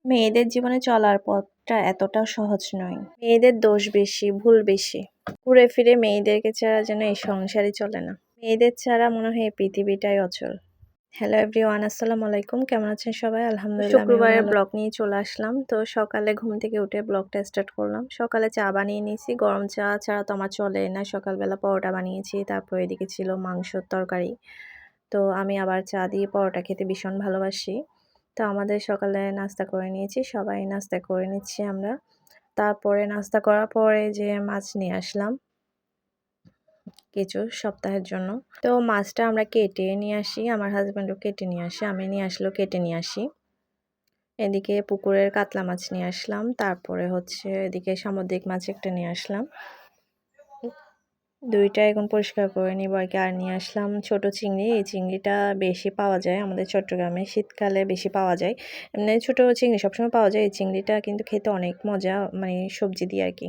মেয়েদের জীবনে চলার পথটা এতটাও সহজ নয়। মেয়েদের দোষ বেশি, ভুল বেশি। ঘুরে ফিরে মেয়েদেরকে ছাড়া যেন এই সংসারই চলে না। মেয়েদের ছাড়া মনে হয় এই পৃথিবীটাই অচল। হ্যালো এভরিওয়ান, আসসালামু আলাইকুম। কেমন আছেন সবাই? আলহামদুলিল্লাহ আমিও শুক্রবারের ভালো। ব্লগ নিয়ে চলে আসলাম। তো সকালে ঘুম থেকে উঠে ব্লগটা স্টার্ট করলাম। সকালে চা বানিয়ে নিয়েছি। গরম চা ছাড়া তো আমার চলেই না। সকালবেলা পরোটা বানিয়েছি। তারপর এদিকে ছিল মাংসর তরকারি। তো আমি আবার চা দিয়ে পরোটা খেতে ভীষণ ভালোবাসি। তো আমাদের সকালে নাস্তা করে নিয়েছি। সবাই নাস্তা করে নিচ্ছি আমরা। তারপরে নাস্তা করার পরে যে মাছ নিয়ে আসলাম কিছু সপ্তাহের জন্য। তো মাছটা আমরা কেটে নিয়ে আসি। আমার হাসব্যান্ডও কেটে নিয়ে আসে। আমি নিয়ে আসলেও কেটে নিয়ে আসি। এদিকে পুকুরের কাতলা মাছ নিয়ে আসলাম। তারপরে হচ্ছে এদিকে সামুদ্রিক মাছ একটা নিয়ে আসলাম। ২ টা এখন পরিষ্কার করে নিব আরকি। আর নিয়ে আসলাম ছোট চিংড়ি। এই চিংড়িটা বেশি পাওয়া যায় আমাদের চট্টগ্রামে, শীতকালে বেশি পাওয়া যায়। এমনি ছোট চিংড়ি সবসময় পাওয়া যায়। এই চিংড়িটা কিন্তু খেতে অনেক মজা, মানে সবজি দিয়ে আরকি।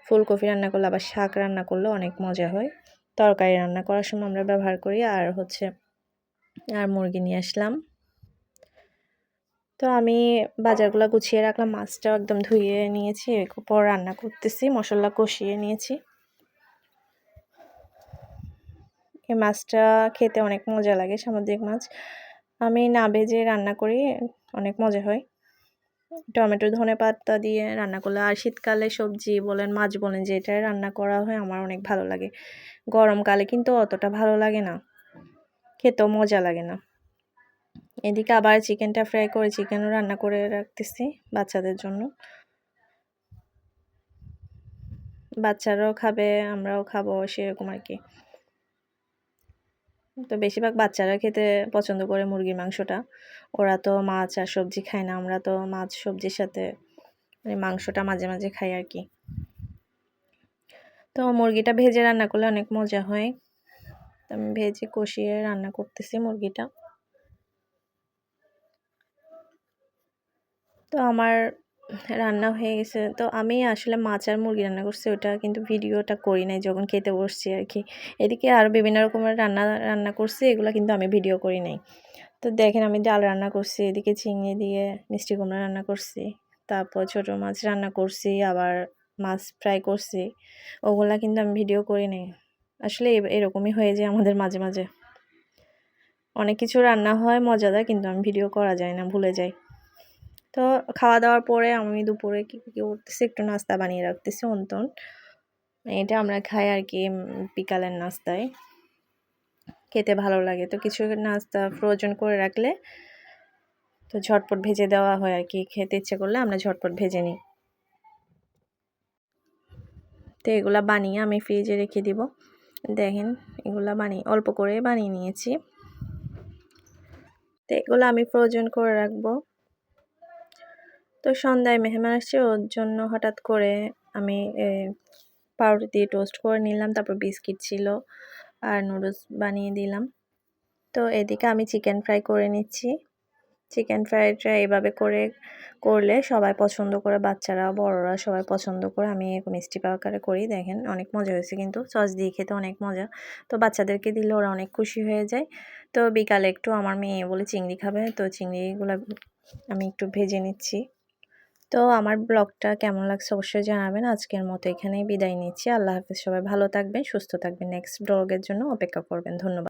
ফুলকপি রান্না করলে আবার শাক রান্না করলেও অনেক মজা হয়। তরকারি রান্না করার সময় আমরা ব্যবহার করি। আর মুরগি নিয়ে আসলাম। তো আমি বাজারগুলা গুছিয়ে রাখলাম। মাছটাও একদম ধুয়ে নিয়েছি। এরপর রান্না করতেছি। মসলা কষিয়ে নিয়েছি। এই মাছটা খেতে অনেক মজা লাগে, সামুদ্রিক মাছ। আমি না ভেজে রান্না করি, অনেক মজা হয়। টমেটো ধনেপাতা দিয়ে রান্না করলে, আর শীতকালে সবজি বলেন মাছ বলেন যেটাই রান্না করা হয় আমার অনেক ভালো লাগে। গরমকালে কিন্তু অতটা ভালো লাগে না, খেতেও মজা লাগে না। এদিকে আবার চিকেনটা ফ্রাই করে চিকেনও রান্না করে রাখতেছি বাচ্চাদের জন্য। বাচ্চারাও খাবে, আমরাও খাবো, সেরকম আর কি। তো বেশিরভাগ বাচ্চারা খেতে পছন্দ করে মুরগির মাংসটা। ওরা তো মাছ আর সবজি খায় না। আমরা তো মাছ সবজির সাথে মানে মাংসটা মাঝে মাঝে খাই আর কি। তো মুরগিটা ভেজে রান্না করলে অনেক মজা হয়। তো আমি ভেজে কষিয়ে রান্না করতেছি মুরগিটা। তো আমার রান্না হয়ে গেছে। তো আমি আসলে মাছ আর মুরগি রান্না করছি, ওটা কিন্তু ভিডিওটা করি নাই যখন খেতে বসছি আর কি। এদিকে আরও বিভিন্ন রকমের রান্না করছি, এগুলো কিন্তু আমি ভিডিও করি নাই। তো দেখেন আমি ডাল রান্না করছি, এদিকে চিংড়ি দিয়ে মিষ্টি কুমড়া রান্না করছি, তারপর ছোটো মাছ রান্না করছি, আবার মাছ ফ্রাই করছি। ওগুলা কিন্তু আমি ভিডিও করি নাই। আসলে এরকমই হয়ে যায় আমাদের মাঝে মাঝে। অনেক কিছু রান্না হয় মজাদার, কিন্তু আমি ভিডিও করা যায় না, ভুলে যাই। তো খাওয়া দাওয়ার পরে আমি দুপুরে কী করতেছি, একটু নাস্তা বানিয়ে রাখতেছি অন্তন। এটা আমরা খাই আর কি বিকালের নাস্তায়, খেতে ভালো লাগে। তো কিছু নাস্তা ফ্রোজেন করে রাখলে তো ঝটপট ভেজে দেওয়া হয় আর কি। খেতে ইচ্ছে করলে আমরা ঝটপট ভেজে নিই। তো এগুলা বানিয়ে আমি ফ্রিজে রেখে দিব। দেখেন এগুলা অল্প করে বানিয়ে নিয়েছি। তো এগুলো আমি ফ্রোজেন করে রাখবো। তো সন্ধ্যায় মেহমান আসছে, ওর জন্য হঠাৎ করে আমি পাউরুটি দিয়ে টোস্ট করে নিলাম। তারপর বিস্কিট ছিল আর নুডলস বানিয়ে দিলাম। তো এদিকে আমি চিকেন ফ্রাই করে নিচ্ছি। চিকেন ফ্রাইটা এভাবে করলে সবাই পছন্দ করে, বাচ্চারা বড়রা সবাই পছন্দ করে। আমি মিষ্টি আকারে করি, দেখেন অনেক মজা হয়েছে, কিন্তু সস দিয়ে খেতে অনেক মজা। তো বাচ্চাদেরকে দিলে ওরা অনেক খুশি হয়ে যায়। তো বিকালে একটু আমার মেয়ে বলে চিংড়ি খাবে, তো চিংড়িগুলো আমি একটু ভেজে নিচ্ছি। তো আমার ব্লগটা কেমন লাগছে অবশ্যই জানাবেন। আজকের মতো এখানেই বিদায় নিচ্ছি। আল্লাহ হাফেজ। সবাই ভালো থাকবেন, সুস্থ থাকবেন। নেক্সট ব্লগের জন্য অপেক্ষা করবেন। ধন্যবাদ।